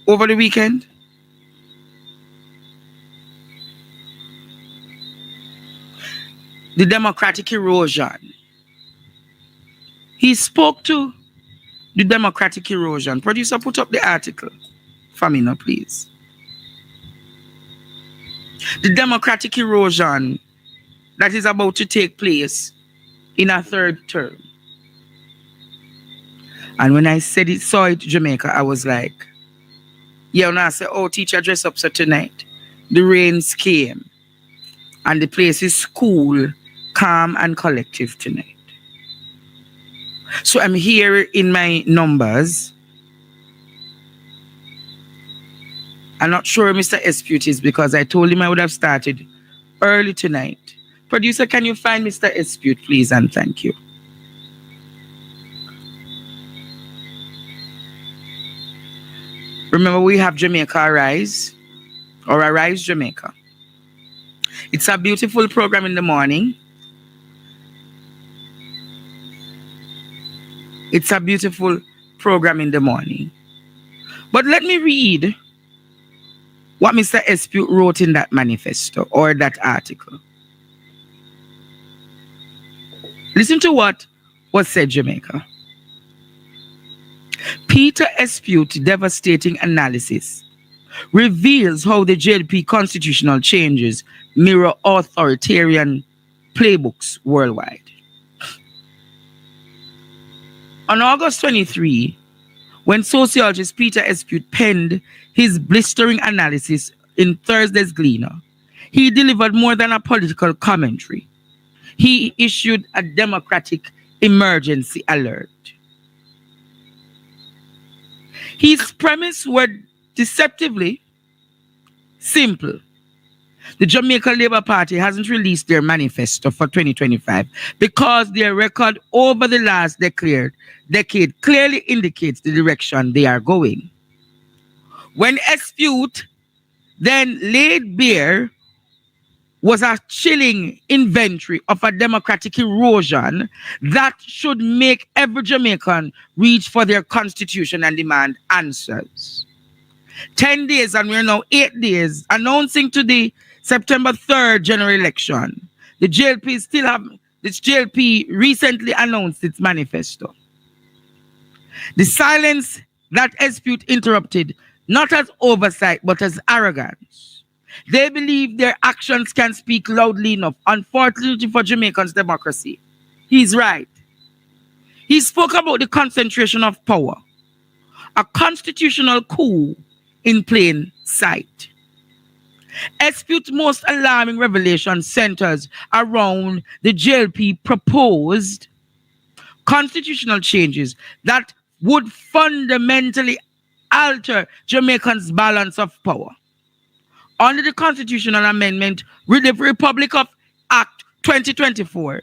over the weekend? The democratic erosion. He spoke to the democratic erosion. Producer, put up the article for me now, please. The democratic erosion that is about to take place in a third term. And when I saw it, Jamaica, I was like, yeah, and I said, oh, teacher, dress up so tonight. The rains came and the place is cool, calm, and collective tonight. So I'm here in my numbers. I'm not sure Mr. Espeut is because I told him I would have started early tonight. Producer, can you find Mr. Espeut, please, and thank you. Remember, we have Jamaica Arise, or Arise Jamaica. It's a beautiful program in the morning. It's a beautiful program in the morning. But let me read what Mr. Espeut wrote in that manifesto or that article. Listen to what was said, Jamaica. Peter Espeut's devastating analysis reveals how the JLP constitutional changes mirror authoritarian playbooks worldwide. On August 23, when sociologist Peter Espeut penned his blistering analysis in Thursday's Gleaner, he delivered more than a political commentary. He issued a democratic emergency alert. His premise were deceptively simple. The Jamaica Labour Party hasn't released their manifesto for 2025 because their record over the last decade clearly indicates the direction they are going. When Espeut then laid bare was a chilling inventory of a democratic erosion that should make every Jamaican reach for their constitution and demand answers. 10 days, and we're now 8 days, announcing to the September 3rd general election. The JLP recently announced its manifesto. The silence that Espeut interrupted, not as oversight, but as arrogance. They believe their actions can speak loudly enough. Unfortunately for Jamaicans' democracy, he's right. He spoke about the concentration of power, a constitutional coup in plain sight. Espeut's most alarming revelation centers around the JLP proposed constitutional changes that would fundamentally alter Jamaicans' balance of power. Under the constitutional amendment with the Republic of Act 2024,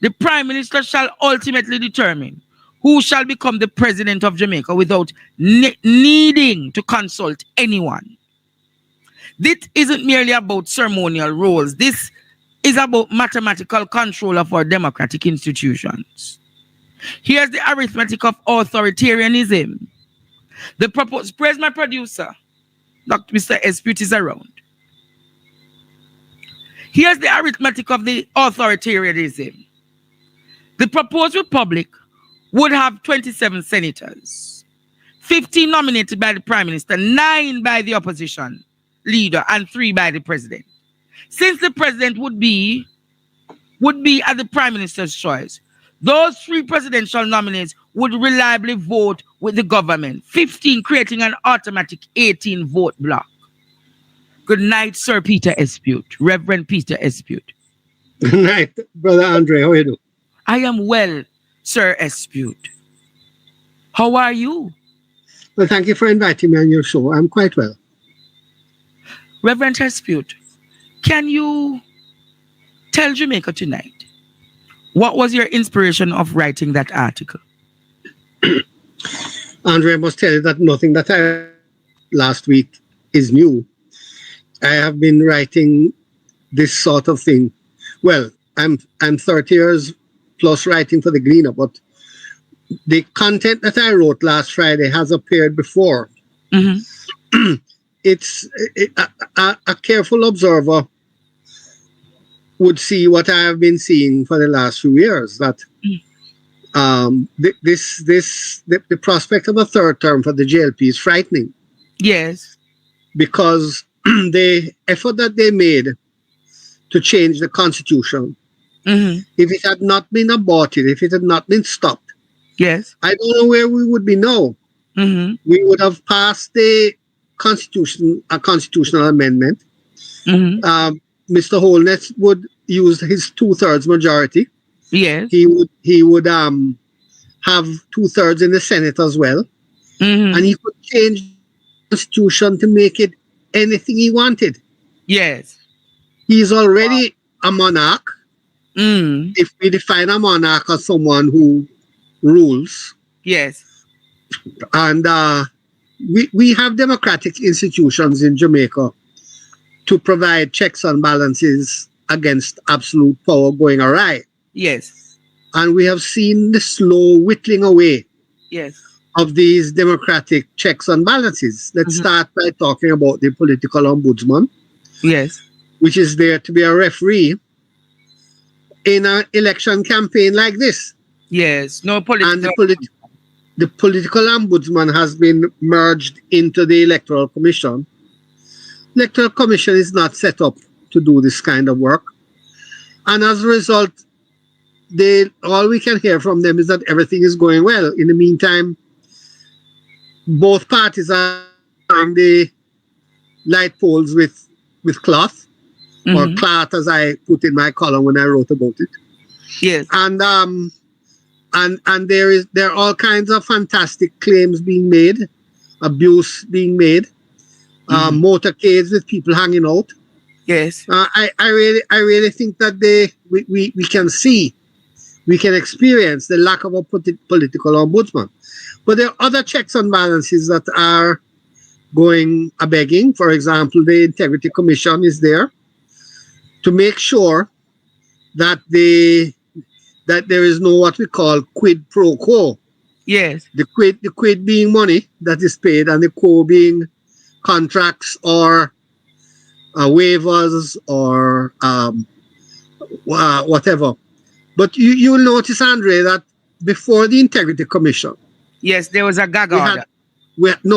the Prime Minister shall ultimately determine who shall become the President of Jamaica without needing to consult anyone. This isn't merely about ceremonial roles. This is about mathematical control of our democratic institutions. Here's the arithmetic of authoritarianism. The proposed, praise my producer, Dr. Mr. Espeut is around. Here's the arithmetic of the authoritarianism. The proposed republic would have 27 senators, 15 nominated by the Prime Minister, 9 by the opposition leader, and 3 by the President. Since the President would be at the Prime Minister's choice, those 3 presidential nominees would reliably vote with the government, 15 creating an automatic 18 vote block. Good night, Sir Peter Espeut, Reverend Peter Espeut. Good night, Brother Andre. How are you doing? I am well, Sir Espeut. How are you? Well, thank you for inviting me on your show. I'm quite well. Reverend Espeut, can you tell Jamaica tonight what was your inspiration of writing that article? Andre, I must tell you that nothing that I last week is new. I have been writing this sort of thing. Well, I'm 30 years plus writing for the Gleaner, but the content that I wrote last Friday has appeared before. Mm-hmm. It's a careful observer would see what I have been seeing for the last few years, that the prospect of a third term for the JLP is frightening, Yes. because the effort that they made to change the constitution, Mm-hmm. if it had not been aborted, if it had not been stopped, Yes. I don't know where we would be now. Mm-hmm. We would have passed a constitutional amendment. Mm-hmm. Mr. Holness would use his 2/3 majority. Yes. He would have 2/3 in the Senate as well, Mm-hmm. and he could change the constitution to make it anything he wanted. Yes. He is already a monarch. Mm. If we define a monarch as someone who rules, Yes. and we have democratic institutions in Jamaica to provide checks and balances against absolute power going awry. Yes. And we have seen the slow whittling away Yes. of these democratic checks and balances. Let's start by talking about the political ombudsman, Yes. which is there to be a referee in an election campaign like this. Yes. No And political. the political ombudsman has been merged into the Electoral Commission. Electoral Commission is not set up to do this kind of work. And as a result, all we can hear from them is that everything is going well. In the meantime, both parties are on the light poles with cloth, or Mm-hmm. cloth, as I put in my column when I wrote about it. Yes. And there are all kinds of fantastic claims being made, abuse being made, motorcades with people hanging out. Yes. I really think that we can see, we can experience the lack of a political ombudsman. But there are other checks and balances that are going a begging. For example, the Integrity Commission is there to make sure that there is no what we call quid pro quo. Yes. The quid being money that is paid, and the quo being contracts or waivers or whatever. But you will notice, Andre, that before the Integrity Commission, Yes. There was a gag we order.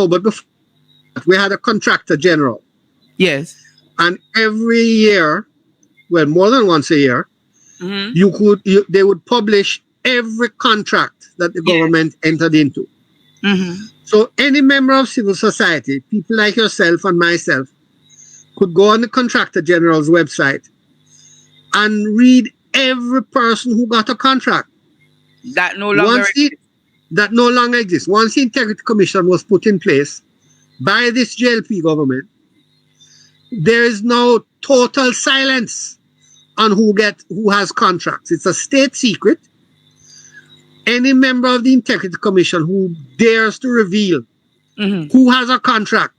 but before that, we had a contractor general, Yes. and every year, well, more than once a year, Mm-hmm. they would publish every contract that the government entered into. Mm-hmm. So any member of civil society, people like yourself and myself, could go on the contractor general's website and read every person who got a contract. That no longer. That no longer exists. Once the Integrity Commission was put in place by this JLP government, there is now total silence on who has contracts. It's a state secret. Any member of the Integrity Commission who dares to reveal who has a contract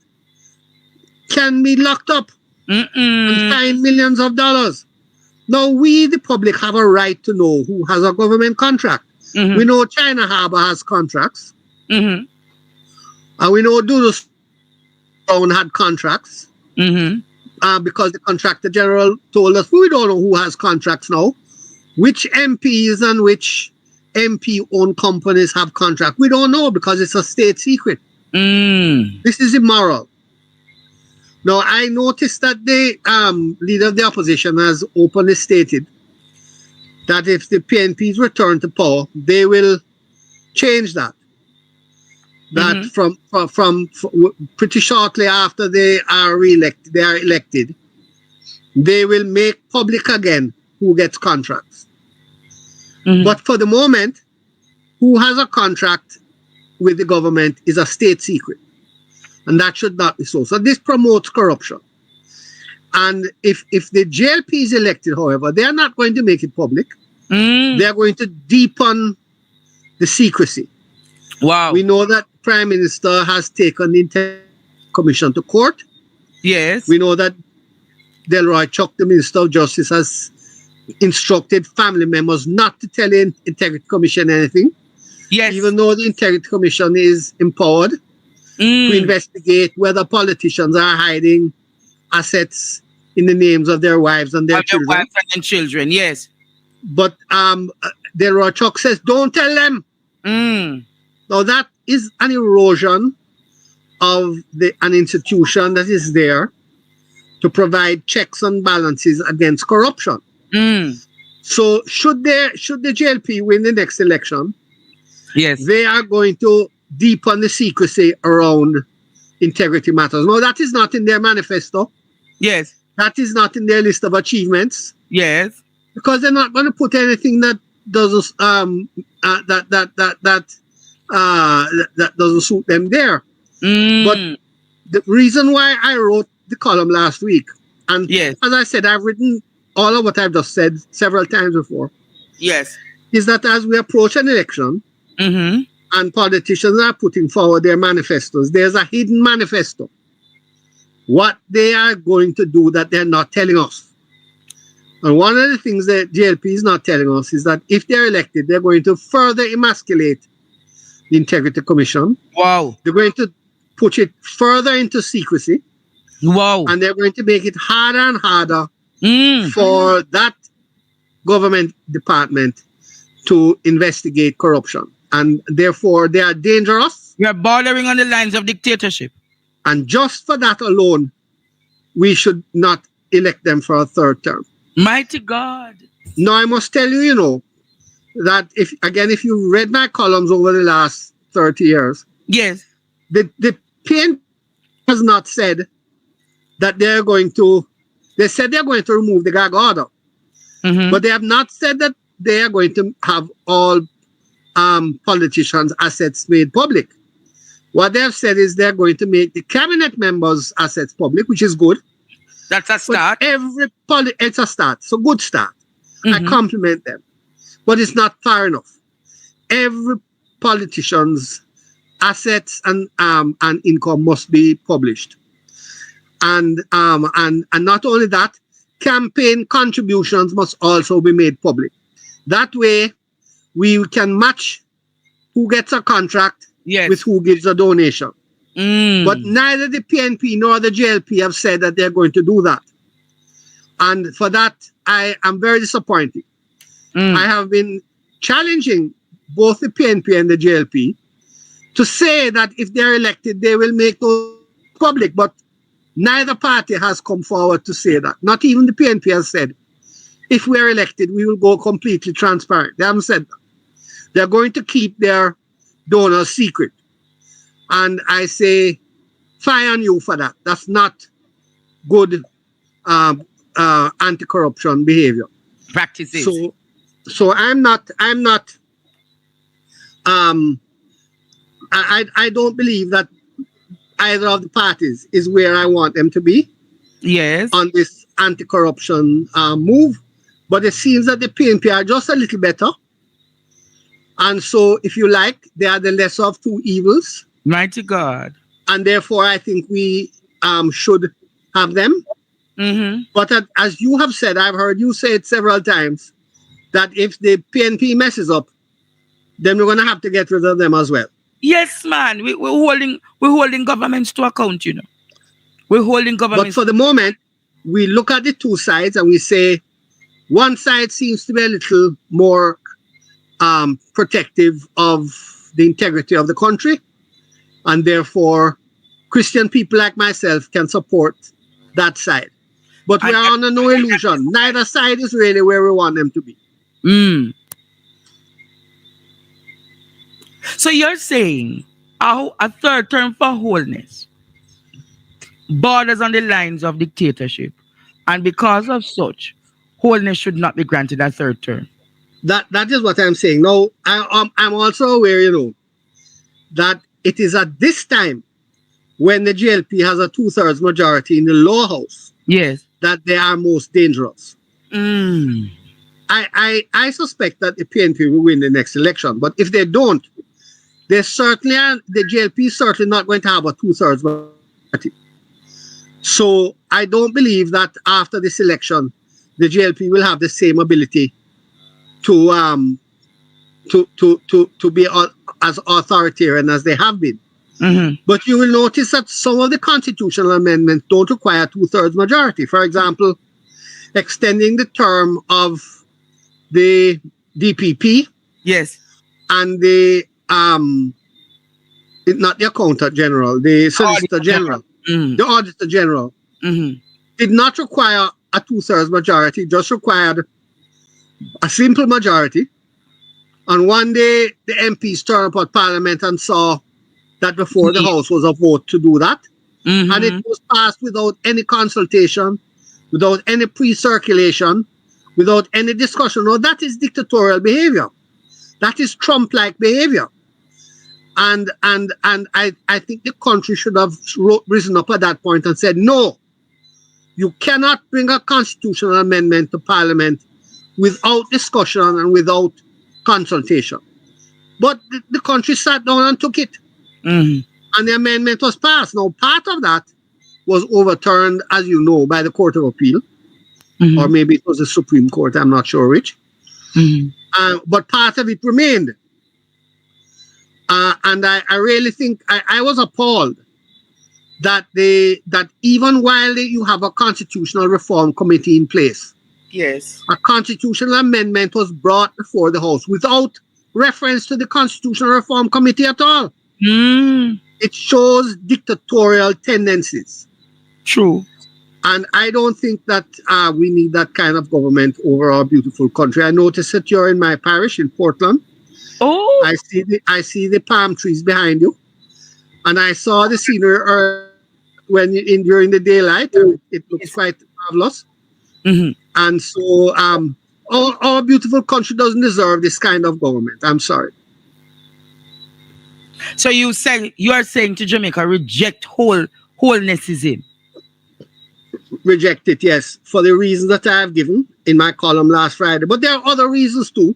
can be locked up and fined millions of dollars. Now, we, the public, have a right to know who has a government contract. We know China Harbour has contracts. And we know Doodle Brown had contracts. Because the contractor general told us, we don't know who has contracts now. Which MPs and which MP-owned companies have contracts. We don't know, because it's a state secret. This is immoral. Now, I noticed that the leader of the opposition has openly stated that if the PNPs return to power, they will change that. That from pretty shortly after they are elected, they will make public again who gets contracts. But for the moment, who has a contract with the government is a state secret. And that should not be so. So this promotes corruption. And if the JLP is elected, however, they are not going to make it public. They are going to deepen the secrecy. Wow. We know that Prime Minister has taken the Integrity Commission to court. Yes. We know that Delroy Chuck, the Minister of Justice, has instructed family members not to tell the Integrity Commission anything. Yes. Even though the Integrity Commission is empowered to Mm. investigate whether politicians are hiding assets in the names of their wives and their Of their children. wives and their children, yes. But Delroy Chuck says, don't tell them. Mm. Now that is an erosion of an institution that is there to provide checks and balances against corruption. Mm. So should the JLP win the next election, Yes. they are going to deepen the secrecy around integrity matters. No, that is not in their manifesto. Yes. That is not in their list of achievements, Yes. because they're not going to put anything that doesn't that doesn't suit them there. Mm. But the reason why I wrote the column last week, and yes. as I said, I've written all of what I've just said several times before, Yes. is that as we approach an election Mm-hmm. and politicians are putting forward their manifestos, there's a hidden manifesto. What they are going to do that they're not telling us. And one of the things that JLP is not telling us is that if they're elected, they're going to further emasculate the Integrity Commission. Wow. They're going to push it further into secrecy. Wow. And they're going to make it harder and harder Mm. for that government department to investigate corruption. And therefore, they are dangerous. We are bordering on the lines of dictatorship. And just for that alone, we should not elect them for a third term. Mighty God. Now, I must tell you, that if you read my columns over the last 30 years, Yes. the PNP has not said that they said they're going to remove the gag order, Mm-hmm. but they have not said that they are going to have all politicians' assets made public. What they have said is they're going to make the cabinet members' assets public, which is good. That's a start. But it's a start. It's a good start. I Mhm. compliment them. But it's not far enough. Every politician's assets and income must be published. And not only that, campaign contributions must also be made public. That way, we can match who gets a contract Yes. with who gives a donation. Mm. But neither the PNP nor the JLP have said that they're going to do that. And for that, I am very disappointed. Mm. I have been challenging both the PNP and the JLP to say that if they're elected, they will make those public. But neither party has come forward to say that. Not even the PNP has said, if we're elected, we will go completely transparent. They haven't said that. They're going to keep their donors secret. And I say, fire on you for that. That's not good anti-corruption behavior. Practices. So I don't believe that either of the parties is where I want them to be yes. on this anti-corruption move. But it seems that the PNP are just a little better. And so, if you like, they are the lesser of two evils. Mighty God. And therefore, I think we should have them. Mm-hmm. But as you have said, I've heard you say it several times, that if the PNP messes up, then we're going to have to get rid of them as well. Yes, man. We're holding governments to account, We're holding But governments. for the moment, we look at the two sides and we say, one side seems to be a little more protective of the integrity of the country. And therefore, Christian people like myself can support that side. But we are under no illusion. Neither side is really where we want them to be. Mm. So you're saying a third term for wholeness borders on the lines of dictatorship, and because of such, wholeness should not be granted a third term. That is what I'm saying. Now, I'm also aware, that it is at this time when the GLP has a 2/3 majority in the lower house Yes. that they are most dangerous. Mm. I suspect that the PNP will win the next election, but if they don't, they certainly are, the GLP is certainly not going to have a 2/3 majority. So I don't believe that after this election, the GLP will have the same ability to be as authoritarian as they have been. Mm-hmm. But you will notice that some of the constitutional amendments don't require two-thirds majority. For example, extending the term of the DPP Yes. and the not the accountant general, the solicitor Auditor general, General. the auditor general, Mm-hmm. did not require a two-thirds majority, just required a simple majority. And one day the MPs turned up at Parliament and saw that before the House was a vote to do that. And it Mm-hmm. was passed without any consultation, without any pre-circulation, without any discussion. Now that is dictatorial behavior. That is Trump-like behavior. And I think the country should have risen up at that point and said, no, you cannot bring a constitutional amendment to Parliament without discussion and without consultation. But the country sat down and took it. Mm-hmm. And the amendment was passed. Now, part of that was overturned, as you know, by the Court of Appeal. Mm-hmm. Or maybe it was the Supreme Court, I'm not sure which. Mm-hmm. But part of it remained. And I really think I was appalled that even while you have a constitutional reform committee in place, Yes. a constitutional amendment was brought before the House without reference to the constitutional reform committee at all. Mm. It shows dictatorial tendencies. True. And I don't think that we need that kind of government over our beautiful country. I noticed that you're in my parish in Portland. Oh. I see the palm trees behind you, and I saw the scenery during the daylight. And it looks quite marvelous. Mm-hmm. And so, our beautiful country doesn't deserve this kind of government. I'm sorry. So you are saying to Jamaica, reject wholenessism. Reject it, yes, for the reasons that I have given in my column last Friday. But there are other reasons too.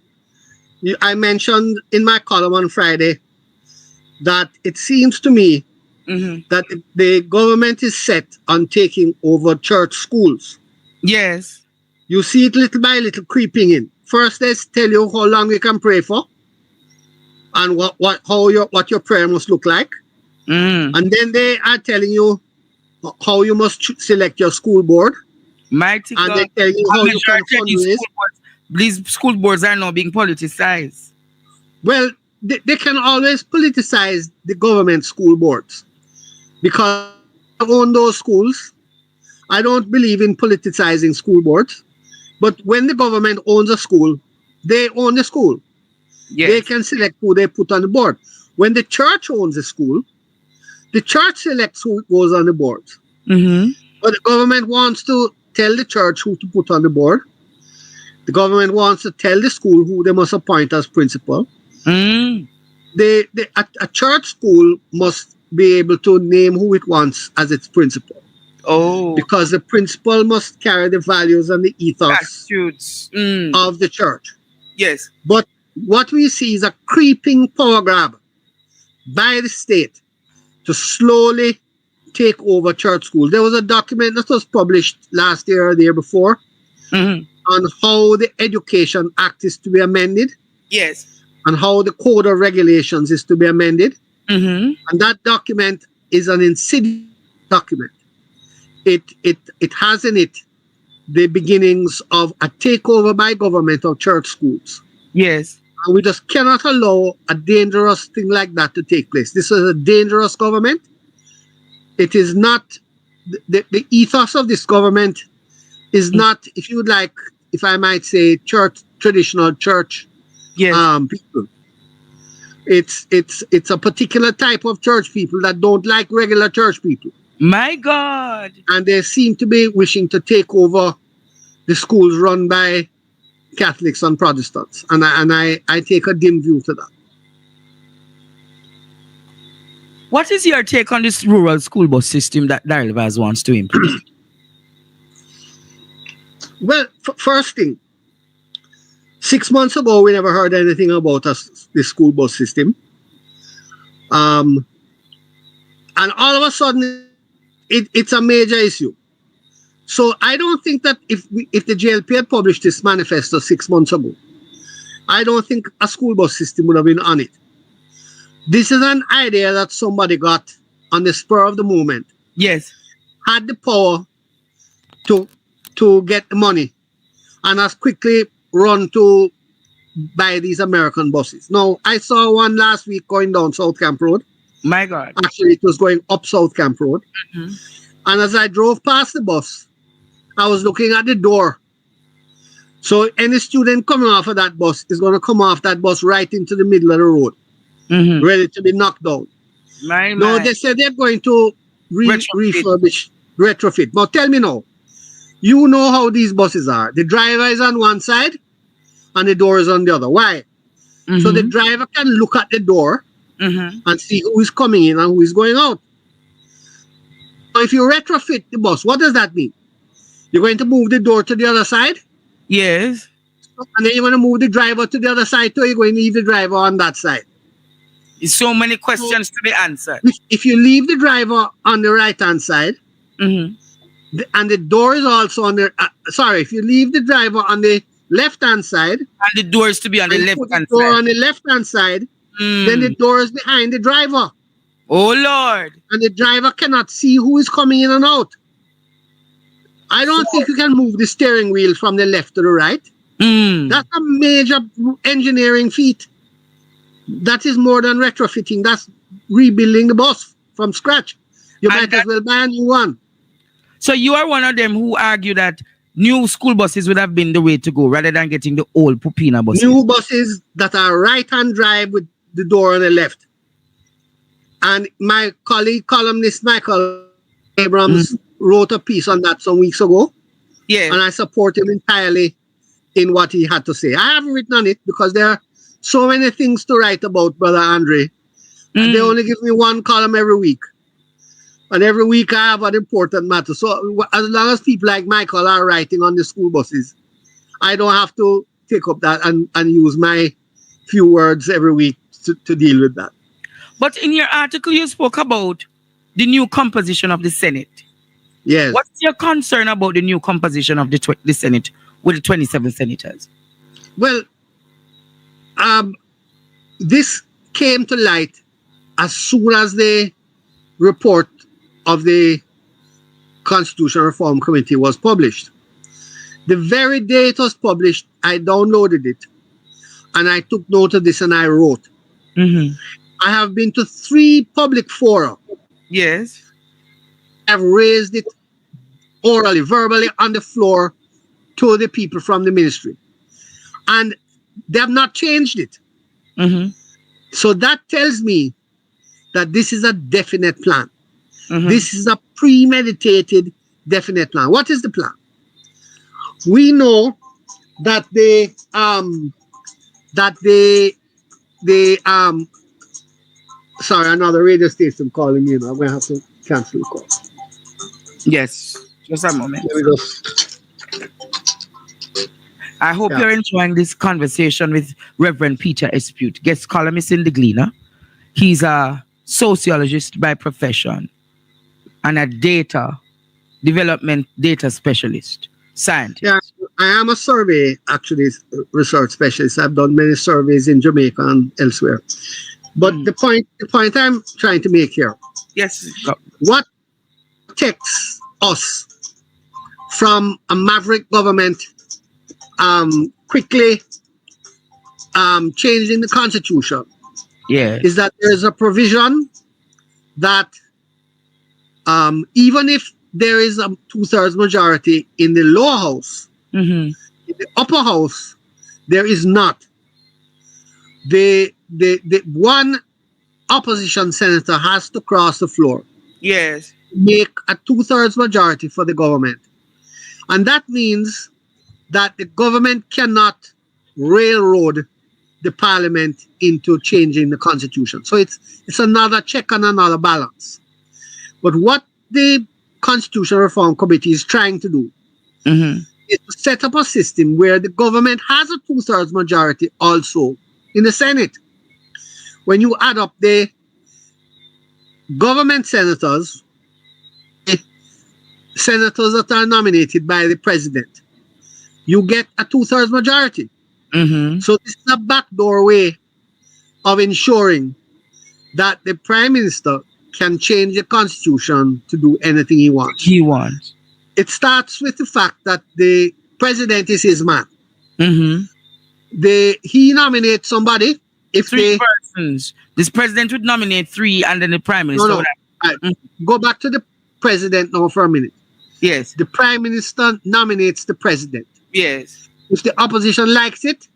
I mentioned in my column on Friday that it seems to me that the government is set on taking over church schools. Yes. You see it little by little creeping in. First, they tell you how long you can pray for, and what your prayer must look like, and then they are telling you how you must select your school board. Mighty and God. they tell you how you can fundraise. These school boards are now being politicized. Well, they can always politicize the government school boards because I own those schools. I don't believe in politicizing school boards. But when the government owns a school, they own the school. Yes. They can select who they put on the board. When the church owns a school, the church selects who goes on the board. Mm-hmm. But the government wants to tell the church who to put on the board. The government wants to tell the school who they must appoint as principal. Mm. A church school must be able to name who it wants as its principal. Oh. Because the principal must carry the values and the ethos of the church. Yes. But what we see is a creeping power grab by the state to slowly take over church schools. There was a document that was published last year or the year before on how the Education Act is to be amended. Yes. And how the Code of Regulations is to be amended. And that document is an insidious document. It has in it the beginnings of a takeover by government of church schools. Yes. And we just cannot allow a dangerous thing like that to take place. This is a dangerous government. It is not, the ethos of this government is not, if you would like, if I might say, traditional church people. It's a particular type of church people that don't like regular church people. My God. And they seem to be wishing to take over the schools run by Catholics and Protestants. And I take a dim view to that. What is your take on this rural school bus system that Daryl Vaz wants to implement? Well, first thing, 6 months ago, we never heard anything about the school bus system. And all of a sudden, it's a major issue. So I don't think that if the JLP had published this manifesto 6 months ago, I don't think a school bus system would have been on it. This is an idea that somebody got on the spur of the moment, Yes. had the power to get the money, and has quickly run to buy these American buses. Now, I saw one last week going down South Camp Road. My God. Actually, it was going up South Camp Road. Mhm. And as I drove past the bus, I was looking at the door. So any student coming off of that bus is going to come off that bus right into the middle of the road, Mhm. ready to be knocked down. My No, my. they said they're going to Retrofit. refurbish, retrofit. Now tell me now, you know how these buses are. The driver is on one side and the door is on the other. Why? So the Mhm. driver can look at the door Mhm. and see who is coming in and who is going out. Now, if you retrofit the bus, what does that mean? You're going to move the door to the other side, Yes. and then you're going to move the driver to the other side too. You're going to leave the driver on that side. So many So questions to be answered. if you leave the driver on the right hand side, Mhm. and the door is also on the sorry, if you leave the driver on the left hand side And the doors to be on the and you left put the hand door side. on the left hand side, then the Mm. door is behind the driver, Oh Lord. and the driver cannot see who is coming in and out. I So. don't think you can move the steering wheel from the left to the right. Mm. That's a major engineering feat. That is more than retrofitting. That's rebuilding the bus from scratch. You And might as that, well buy a new one. so you are one of them who argue that new school buses would have been the way to go rather than getting the old Pupina buses. New buses that are right-hand drive with the door on the left. And my colleague, columnist Michael Abrams, Mm. wrote a piece on that some weeks ago, Yeah. and I support him entirely in what he had to say. I haven't written on it because there are so many things to write about, Brother Andre. They Mm. only give me one column every week. And every week I have an important matter. So as long as people like Michael are writing on the school buses, I don't have to take up that and use my few words every week to deal with that. But in your article, you spoke about the new composition of the Senate. Yes. What's your concern about the new composition of the Senate with the 27 senators? Well, um, this came to light as soon as the report of the Constitutional Reform Committee was published. The very day it was published, I downloaded it and I took note of this and I wrote. Mm-hmm. I have been to 3 public fora. Yes. I've raised it orally, verbally on the floor to the people from the ministry. And they have not changed it. Mm-hmm. So that tells me that this is a definite plan. Mm-hmm. This is a premeditated, definite plan. What is the plan? We know that sorry, another radio station calling me. I'm gonna have to cancel the call. Yes. Just a moment. Let me just I hope yeah. you're enjoying this conversation with Reverend Peter Espeut, guest columnist in the Gleaner. He's a sociologist by profession and a development data specialist, scientist. Yeah, I am a survey actually research specialist. I've done many surveys in Jamaica and elsewhere. But the point I'm trying to make here, Yes. what protects us from a maverick government quickly changing the constitution Yeah. is that there is a provision that even if there is a 2/3 majority in the lower house, Mm-hmm. in the upper house, there is not. The one opposition senator has to cross the floor, Yes. make a 2/3 majority for the government. And that means that the government cannot railroad the parliament into changing the constitution. So it's another check and another balance. But what the Constitutional Reform Committee is trying to do Mm-hmm. is to set up a system where the government has a 2/3 majority also in the Senate. When you add up the government senators, the senators that are nominated by the president, you get a 2/3 majority. Mm-hmm. So this is a backdoor way of ensuring that the Prime Minister can change the Constitution to do anything he wants. He wants. It starts with the fact that the President is his man. Mm-hmm. He nominates somebody. If Three they persons. This president would nominate three, and then the prime minister. no, would have- go back to the President now for a minute. Yes. The Prime Minister nominates the President. Yes. If the opposition likes it,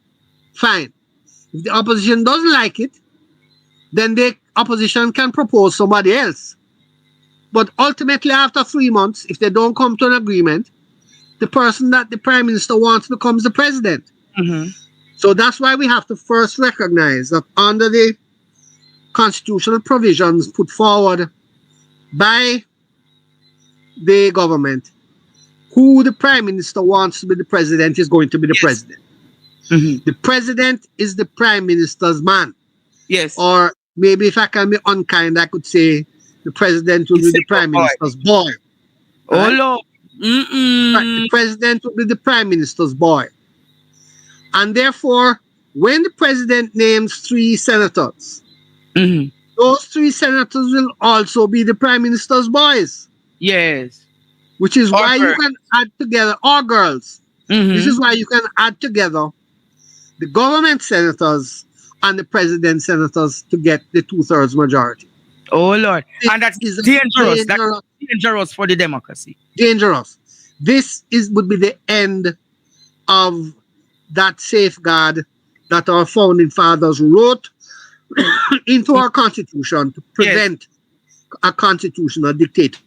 fine. If the opposition doesn't like it, then the opposition can propose somebody else. But ultimately, after 3 months, if they don't come to an agreement, the person that the Prime Minister wants becomes the President. Mm-hmm. So that's why we have to first recognize that under the constitutional provisions put forward by the government, who the Prime Minister wants to be the President is going to be the President. Mm-hmm. The President is the Prime Minister's man. Yes. Or maybe if I can be unkind, I could say the President will be the Prime Minister's boy. Oh, Right? Lord. Right, the President will be the Prime Minister's boy. And therefore, when the President names 3 senators, Mm-hmm. those 3 senators will also be the Prime Minister's boys. Yes. Which is Or why you girls. can add together, or girls. Mm-hmm. This is why you can add together the government senators and the president senators to get the 2/3 majority. Oh, Lord. This And that's is dangerous. That's dangerous. dangerous for the democracy. Dangerous. This would be the end of that safeguard that our founding fathers wrote into our constitution to prevent a constitutional dictator.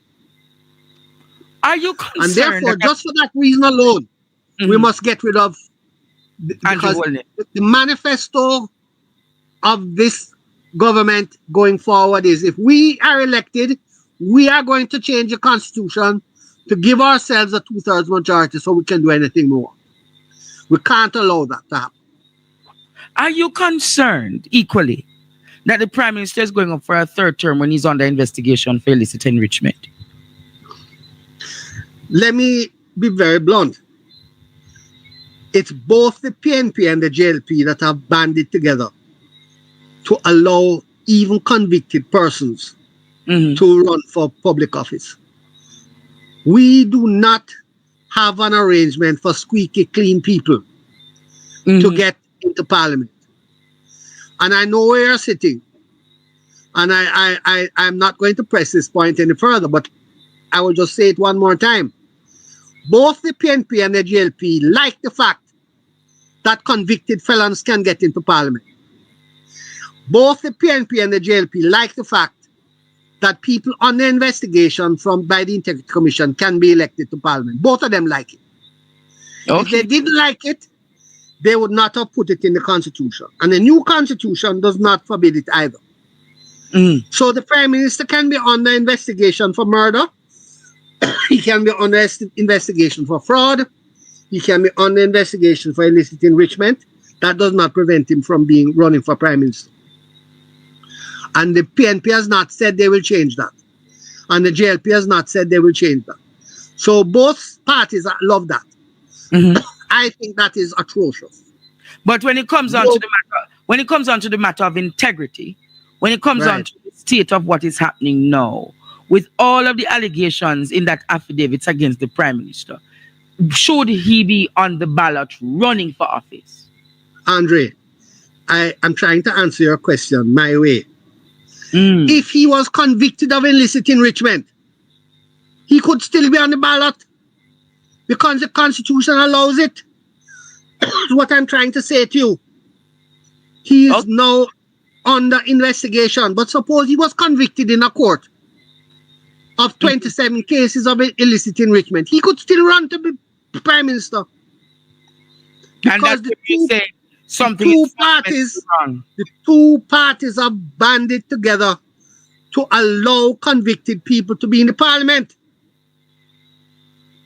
Are you And concerned? therefore, just for that reason alone, we Mhm. must get rid of Andrew because Holney. the manifesto of this government going forward is if we are elected, we are going to change the constitution to give ourselves a 2/3 majority so we can do anything more. We can't allow that to happen. Are you concerned equally that the prime minister is going up for a 3rd term when he's under investigation for illicit enrichment? Let me be very blunt. It's both the PNP and the JLP that have banded together to allow even convicted persons Mhm. to run for public office. We do not have an arrangement for squeaky clean people to Mhm. get into parliament. And I know where you're sitting. And I'm not going to press this point any further, but I will just say it one more time. Both the PNP and the GLP like the fact that convicted felons can get into parliament. Both the PNP and the JLP like the fact that people under investigation by the Integrity Commission can be elected to parliament. Both of them like it. If they didn't like it, they would not have put it in the constitution. And the new constitution does not forbid it either. Mhm. So the prime minister can be under investigation for murder. He can be under investigation for fraud. He can be under investigation for illicit enrichment. That does not prevent him from running for prime minister. And the PNP has not said they will change that. And the JLP has not said they will change that. So both parties love that. Mhm. I think that is atrocious. But when it comes on No. to the matter, when it comes on to the matter of integrity, when it comes on Right. to the state of what is happening now, with all of the allegations in that affidavits against the prime minister, should he be on the ballot running for office? Andre, I am trying to answer your question my way. Mm. If he was convicted of illicit enrichment, he could still be on the ballot because the Constitution allows it. That's what I'm trying to say to you. He is Okay. now under investigation, but suppose he was convicted in a court of 27 cases of illicit enrichment, he could still run to be prime minister. And Because that's what you say something two is parties, wrong. the 2 parties have banded together to allow convicted people to be in the parliament.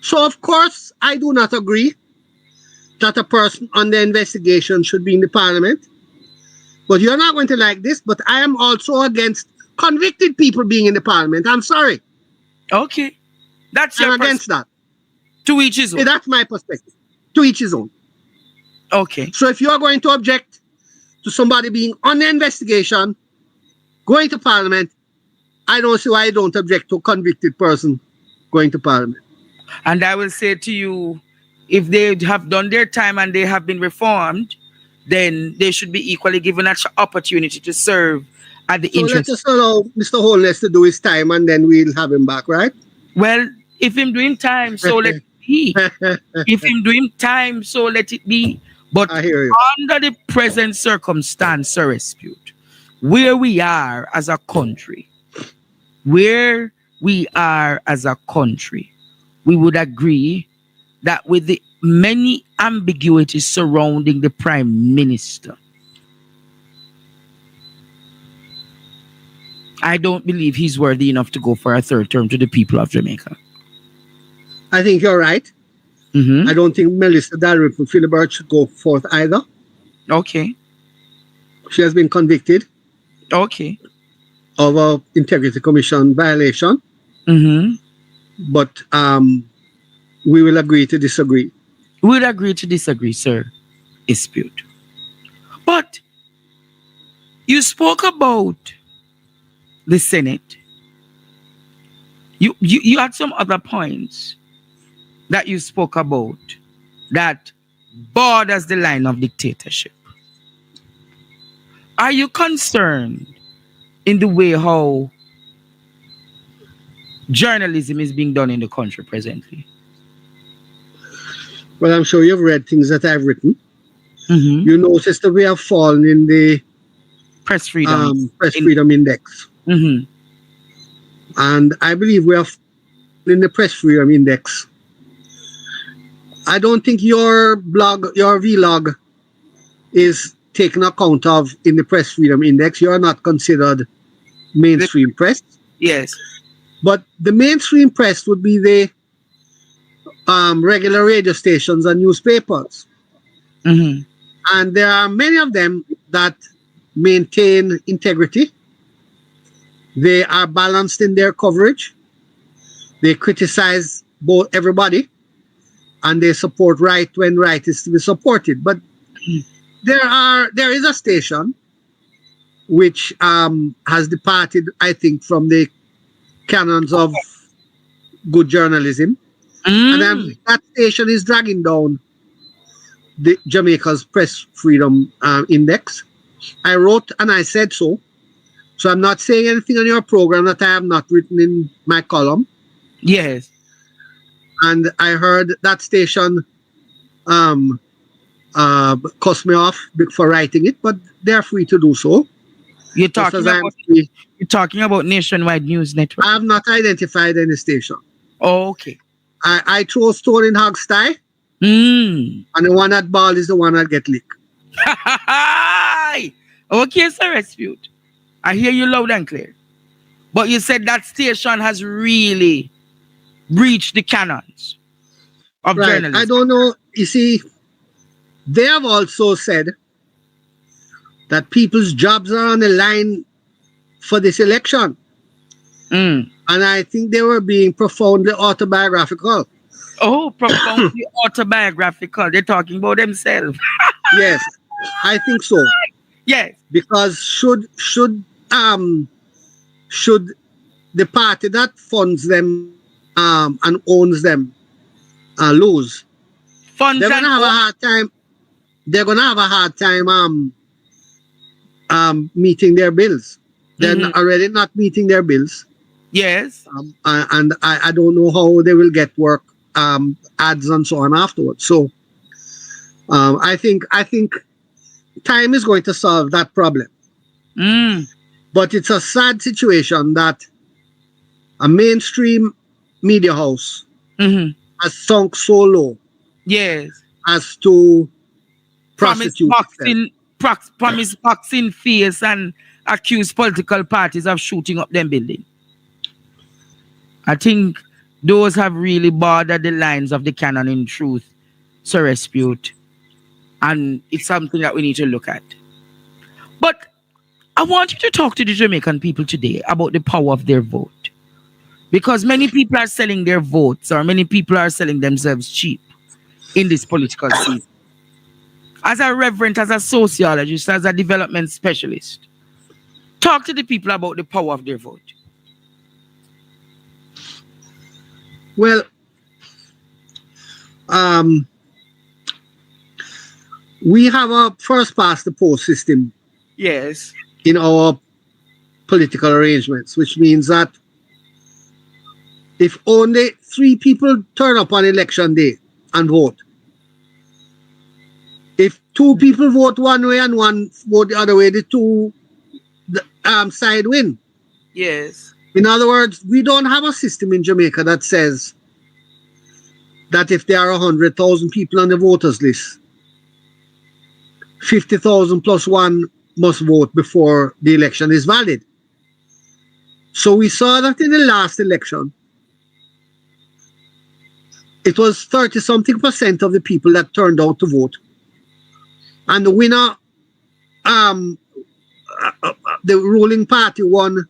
So, of course, I do not agree that a person under investigation should be in the parliament. But you're not going to like this, but I am also against convicted people being in the parliament. I'm sorry. Okay. That's your I'm against that. to each his own. That's my perspective. To each his own. Okay. So if you are going to object to somebody being under investigation, going to Parliament, I don't see why I don't object to a convicted person going to Parliament. And I will say to you, if they have done their time and they have been reformed, then they should be equally given an opportunity to serve at the So let interest. us allow Mr. Holness to do his time and then we'll have him back, right? Well, if him doing time, so let it be. If him doing time, so let it be. But I hear you. under the present circumstance, Sir Espeut, where we are as a country, where we are as a country, we would agree that with the many ambiguities surrounding the Prime Minister, I don't believe he's worthy enough to go for a third term to the people of Jamaica. I think you're right. Mm-hmm. I don't think Melissa Dalrymple Philibert should go forth either. Okay. She has been convicted Okay. of a Integrity Commission violation, Mm-hmm. but we will agree to disagree. We would agree to disagree, Sir Espeut. But you spoke about the Senate. You had some other points that you spoke about that borders the line of dictatorship. Are you concerned in the way how journalism is being done in the country presently? Well, I'm sure you've read things that I've written. Mm-hmm. You notice that we have fallen in the Press freedom. Freedom Index. Mm-hmm. And I believe we are in the Press Freedom Index. I don't think your vlog is taken account of in the Press Freedom Index. You are not considered mainstream press. Yes. But the mainstream press would be the regular radio stations and newspapers. Mm-hmm. And there are many of them that maintain integrity. They are balanced in their coverage. They criticize both everybody, and they support right when right is to be supported. But there is a station which has departed, I think, from the canons of good journalism, and that station is dragging down the Jamaica's Press Freedom Index. I wrote and I said so. So I'm not saying anything on your program that I have not written in my column. Yes. And I heard that station cuss me off for writing it, but they're free to do so. You're talking about Nationwide News Network. I have not identified any station. Oh, okay. I throw a stone in Hog's tie, and the one that ball is the one that get licked. Okay, Sir Espeut. I hear you loud and clear. But you said that station has really breached the canons of journalism. I don't know. You see, they have also said that people's jobs are on the line for this election. And I think they were being profoundly autobiographical. Oh, profoundly autobiographical. They're talking about themselves. Yes, I think so. Yes. Because should the party that funds them and owns them lose, Funds they're gonna have a hard time. They're gonna have a hard time meeting their bills. They're already not meeting their bills. Yes. And I don't know how they will get work, ads and so on afterwards. So I think time is going to solve that problem. But it's a sad situation that a mainstream media house has sunk so low, yes, as to promise boxing fees and accuse political parties of shooting up them building. I think those have really bordered the lines of the canon in truth, Sir Espeut. And it's something that we need to look at. But I want you to talk to the Jamaican people today about the power of their vote. Because many people are selling their votes, or many people are selling themselves cheap in this political season. As a reverend, as a sociologist, as a development specialist, Talk to the people about the power of their vote. Well, we have a first past the post system Yes. in our political arrangements, which means that if only 3 people turn up on election day and vote, if 2 people vote one way and 1 vote the other way, the side win. Yes. In other words, we don't have a system in Jamaica that says that if there are 100,000 people on the voters list, 50,000 plus 1 must vote before the election is valid. So we saw that in the last election, it was 30-something% of the people that turned out to vote. And the winner, the ruling party won